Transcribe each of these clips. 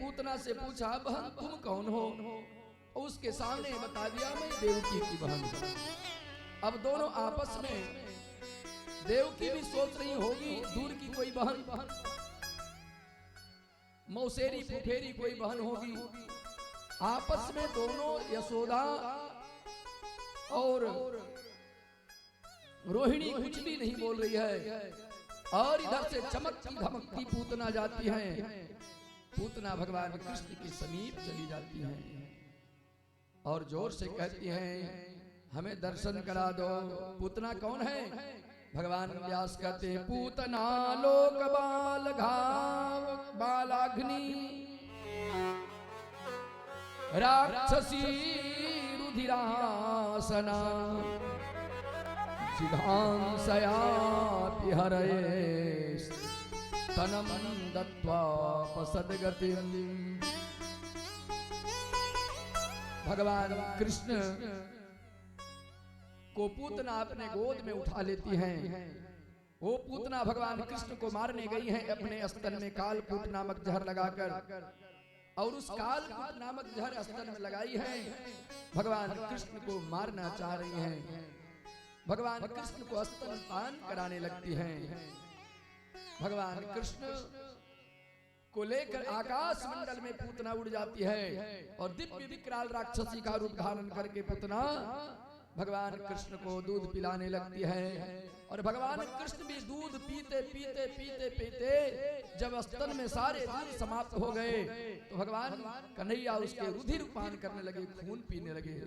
पूतना से पूछा, बहन तुम कौन हो? उसके सामने बता दिया, मैं देवकी की बहन हूं। अब दोनों आपस में, देवकी भी सोच रही होगी दूर की कोई बहन, मौसेरी फुफेरी कोई बहन होगी। आपस में दोनों यशोदा और रोहिणी कुछ भी नहीं बोल रही है, और इधर से चमकती धमकती पूतना जाती है। पूतना भगवान कृष्ण के समीप चली जाती हैं और जोर से कहती हैं, हमें दर्शन करा दो। पूतना कौन है? भगवान व्यास कहते हैं, पूतना लोक बाल घाव बालाग्नि राक्षसी रुधिरासना जिघांसयापि हरये तनम दत्वा पसद्गतिम्। भगवान कृष्ण को पूतना अपने गोद में उठा लेती हैं। वो पूतना भगवान कृष्ण को मारने गई हैं अपने स्तन में कालकूट नामक जहर लगाकर, और उस कालकूट नामक जहर स्तन में लगाई है। भगवान कृष्ण को मारना चाह रही हैं। भगवान कृष्ण को स्तनपान कराने लगती हैं। भगवान कृष्ण को लेकर आकाश मंडल में पूतना उड़ जाती है और दिव्य विकराल राक्षसी का रूप धारण करके पूतना भगवान कृष्ण को दूध पिलाने लगती है। और भगवान कृष्ण भी दूध पीते पीते पीते पीते जब स्तन में सारे दूध समाप्त हो गए तो भगवान कन्हैया उसके रुधिर पान करने लगे, खून पीने लगे।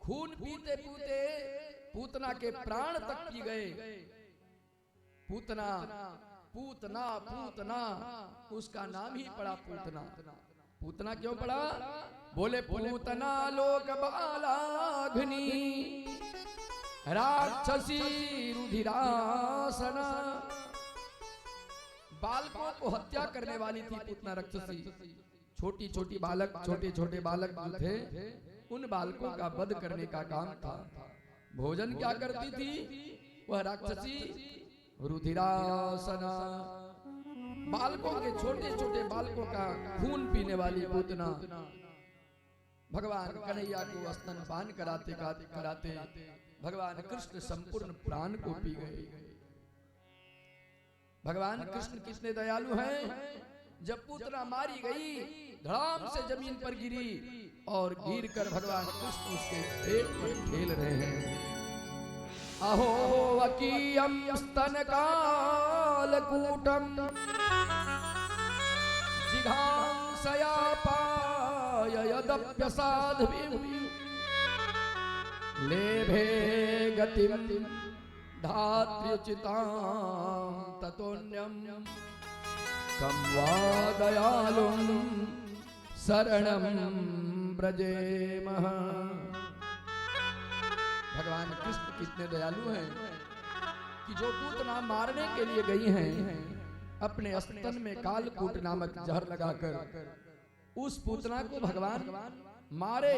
खून पीते पीते पूतना के प्राण तक पी गए। पूतना पूतना पूतना उसका नाम ही पड़ा पूतना। पूतना क्यों पड़ा? बोले पूतना लोक बालाग्नि राक्षसी रुधिरासना। बालकों को हत्या करने वाली थी पूतना राक्षसी। छोटी छोटी बालक, छोटे छोटे बालक जो थे, उन बालकों का वध करने का काम था। भोजन क्या करती थी वह राक्षसी? रुधिरासना। बालकों के, छोटे छोटे बालकों का खून पीने वाली पूतना भगवान कन्हैया को स्तनपान कराते कराते भगवान कृष्ण संपूर्ण प्राण को पी गए। भगवान कृष्ण कितने दयालु हैं। जब पूतना मारी गई, धड़ाम से जमीन पर गिरी और गिरकर भगवान कृष्ण उसके पेट पर खेल रहे हैं। अहो वकीयम स्तन कालकूटम जिघांसया पाययदप्यसाध्वीं लेभे गतिं धात्र्युचितां ततोऽन्यं कं वा दयालुं शरणं व्रजेमः। भगवान कृष्ण कितने दयालु हैं कि जो पूतना मारने के लिए गई हैं, अपने स्तन में कालकूट नामक जहर लगाकर उस पूतना को भगवान मारे,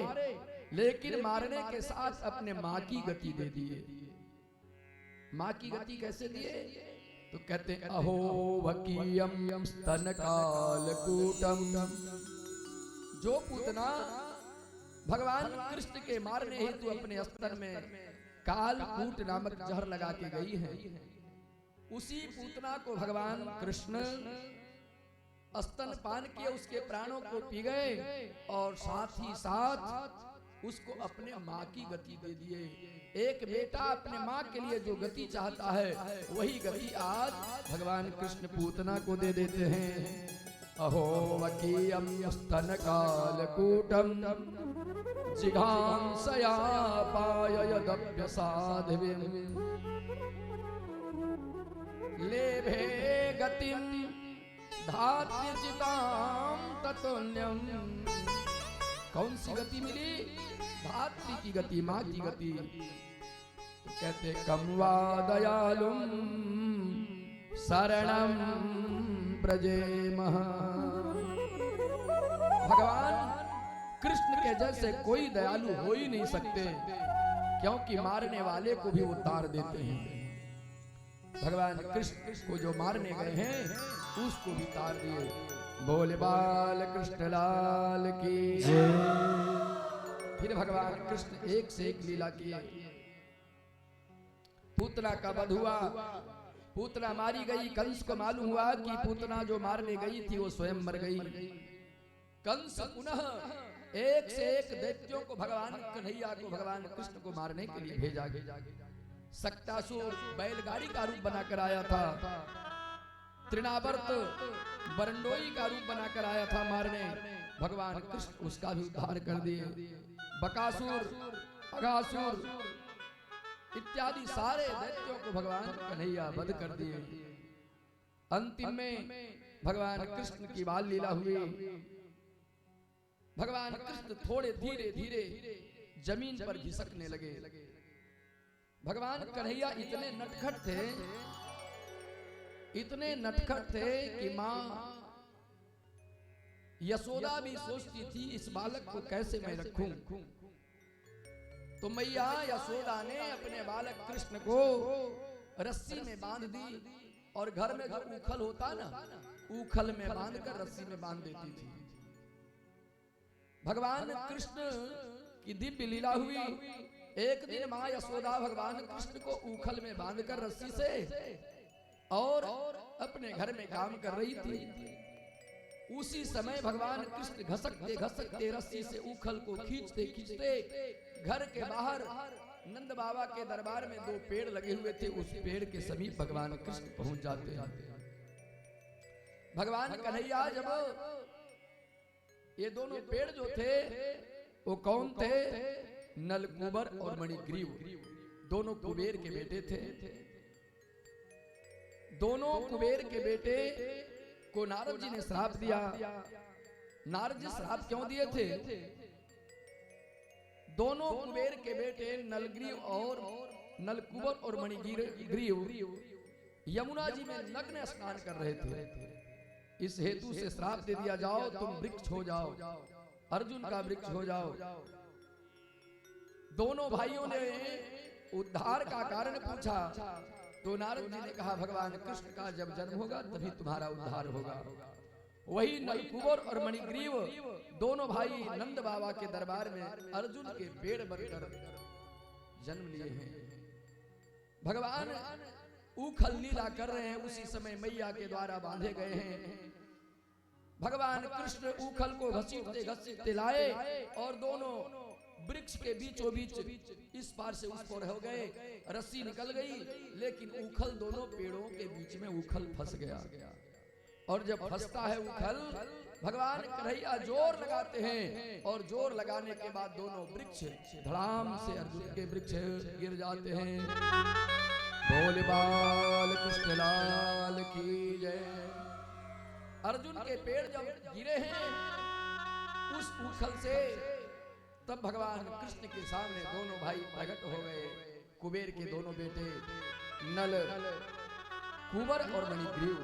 लेकिन मारने के साथ अपने माँ की गति दे दिए। माँ की गति कैसे दिए? तो कहते अहो वकीयम स्तन कालकूटम। जो पूतना भगवान कृष्ण के मारने हेतु अपने स्तन में कालकूट नामक जहर लगा के गई है, उसी पूतना को भगवान कृष्ण स्तनपान किए, उसके प्राणों को पी गए और साथ ही साथ उसको अपने माँ की गति दे दिए। एक बेटा अपने माँ के लिए जो गति चाहता है, वही गति आज भगवान कृष्ण पूतना को दे देते हैं। अहो वकीयम स्तन कालकूटम जिघांसया पाययदप्यसाध्वीं लेभे गतिं धात्र्युचितां ततोऽन्यं। कौन सी गति मिली? धात्री की गति, माँ की गति। तो कहते कं वा दयालुं शरणं व्रजेमः। भगवान कृष्ण के जैसे कोई दयालु हो ही नहीं सकते, क्योंकि मारने वाले को भी उतार देते हैं। भगवान कृष्ण को जो मारने गए हैं उसको भी तार दिए। बोले बाल कृष्ण लाल की फिर भगवान कृष्ण एक से एक लीला किए। पूतना का वध हुआ, पूतना मारी गई। कंस को मालूम हुआ कि पूतना जो मारने गई थी वो स्वयं मर गई। कंस पुनः एक से एक दैत्यों को भगवान कन्हैया को भगवान कृष्ण को मारने के लिए भेजा गया। सक्तासुर बैलगाड़ी का रूप बनाकर आया था, तृणावर्त बरंडोई का रूप बनाकर आया था मारने। भगवान कृष्ण उसका भी उद्धार कर दिए। बकासुर, अघासुर इत्यादि सारे दैत्यों को भगवान कन्हैया वध कर दिए। अंतिम में भगवान कृष्ण की बाल लीला हुई। भगवान कृष्ण थोड़े धीरे धीरे जमीन पर घिसकने लगे। भगवान कन्हैया इतने नटखट थे, इतने नटखट थे कि मां यशोदा भी सोचती थी इस बालक को कैसे मैं रखूं। तो मैया यशोदा ने अपने बालक कृष्ण को रस्सी में बांध दी और घर में जो उखल होता ना, उखल में बांधकर रस्सी में बांध देती थी। भगवान कृष्ण की दिव्य लीला हुई। एक दिन मां यशोदा भगवान कृष्ण को उखल में बांधकर रस्सी से और अपने घर में काम कर रही थी। उसी समय भगवान कृष्ण घसकते घसकते रस्सी से उखल को खींचते खींचते घर के बाहर नंद बाबा के दरबार में 2 पेड़ लगे हुए थे, उस पेड़ के समीप भगवान कृष्ण पहुंच जाते हैं। भगवान कन्हैया जब ये दोनों पेड़ जो थे वो कौन थे? नलकूबर और मणिग्रीव, दोनों कुबेर के बेटे थे। दोनों कुबेर के बेटे को नारद जी ने श्राप दिया। नारद जी श्राप क्यों दिए थे? दोनों कुबेर के बेटे नलग्रीव और नलकूबर और मणिग्रीव यमुना जी में नग्न स्नान कर रहे थे। इस हेतु से श्राप दे दिया, जाओ तुम वृक्ष हो जाओ, अर्जुन का वृक्ष हो जाओ। दोनों भाइयों ने उद्धार का कारण पूछा तो नारद जी ने कहा भगवान कृष्ण का जब जन्म होगा तभी तुम्हारा उद्धार होगा। वही नलकूबर और मणिग्रीव दोनों भाई नंद बाबा के दरबार में अर्जुन के पेड़ बनकर जन्म लिए हैं। भगवान उखल लीला कर रहे हैं, उसी समय मैया के द्वारा बांधे गए हैं। भगवान कृष्ण उखल को घसीटते घसीटते लाए और दोनों वृक्ष के बीचों बीच इस पार से उस पार हो गए। रस्सी निकल गई लेकिन उखल दोनों पेड़ों के बीच में उखल फंस गया। और जब फंसता है उखल, भगवान कन्हैया जोर लगाते हैं और जोर लगाने के बाद दोनों वृक्ष धड़ाम से अर्जुन के वृक्ष गिर जाते हैं। बोले बाल कृष्ण लाल की जय। अर्जुन के पेड़ जब गिरे हैं उस उखल से, तब भगवान कृष्ण के सामने दोनों भाई प्रकट हो गए। कुबेर के दोनों बेटे नल कुबर और मणिग्रीव।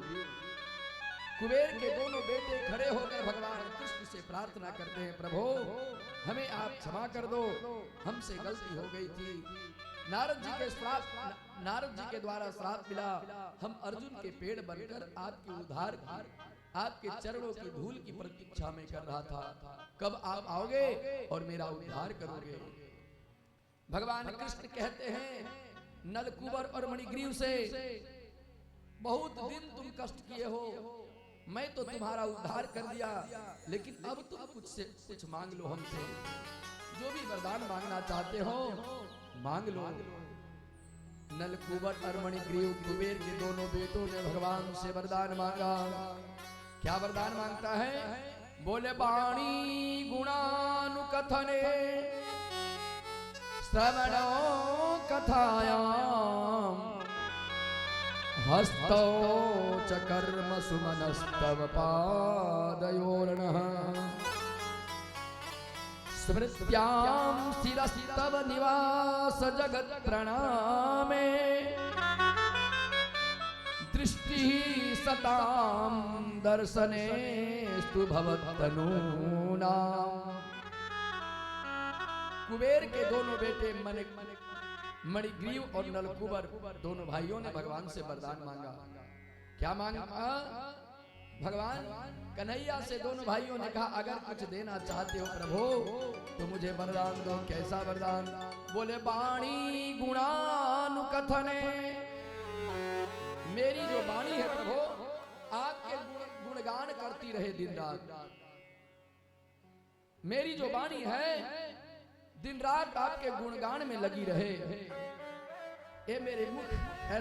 कुबेर के दोनों बेटे खड़े होकर भगवान कृष्ण से प्रार्थना करते हैं, प्रभु हमें आप क्षमा कर दो, हमसे गलती हो गई थी। नारद जी के श्राप, नारद जी के द्वारा श्राप मिला। हम अर्जुन के पेड़ बनकर आपके उद्धार की, आपके चरणों की धूल की प्रतीक्षा में कर रहा था। कब आप आओगे और मेरा उद्धार करोगे? भगवान कृष्ण कहते हैं नलकूबर और मणिग्रीव से, बहुत दिन तुम कष्ट किए हो, मैं तो तुम्हारा उद्धार कर दिया, लेकिन अब तुम कुछ मांग लो हमसे। जो भी वरदान मांगना चाहते हो मांग लो। नलकूबर और मणिग्रीव कुबेर के दोनों बेटों ने भगवान से वरदान मांगा। क्या वरदान मांगता है? बोले वाणी गुणानुकथने श्रवणो कथायाम हस्तौ च कर्म सुमनस्तव पादयोर्नः स्मृत्यां स्थिरस्तव निवास जगत् प्रणामे दृष्टि सतां दर्शनेस्तु भवत्तनूनाम्। कुबेर के दोनों बेटे मणिग्रीव और नलकूबर दोनों भाइयों ने भगवान से वरदान मांगा। क्या मांगा? भगवान कन्हैया से दोनों भाइयों ने कहा अगर कुछ देना चाहते हो प्रभु तो मुझे वरदान दो। कैसा वरदान? बोले वाणी गुणानुकथने, मेरी जो वाणी है प्रभु आपके गुणगान करती रहे दिन रात। मेरी जो वाणी है दिन रात आपके गुणगान में लगी रहे। ये मेरे मुख